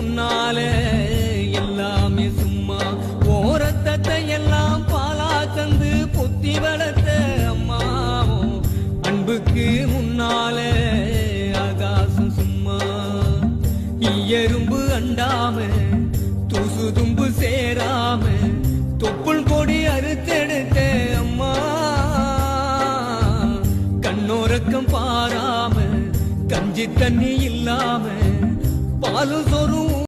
முன்னால எல்லாமே சும்மா ஓரத்தத்தை எல்லாம் பாலா தந்து பொத்தி வளர்த்த அம்மாவும் அன்புக்கு முன்னால ஆகாசம் சும்மா எறும்பு அண்டாம தூசு தும்பு சேராம தொப்புள் கொடி அறுத்தெடுத்த அம்மா கண்ணோரக்கம் பாராம கஞ்சி தண்ணி இல்லாம பாலும் சொரும்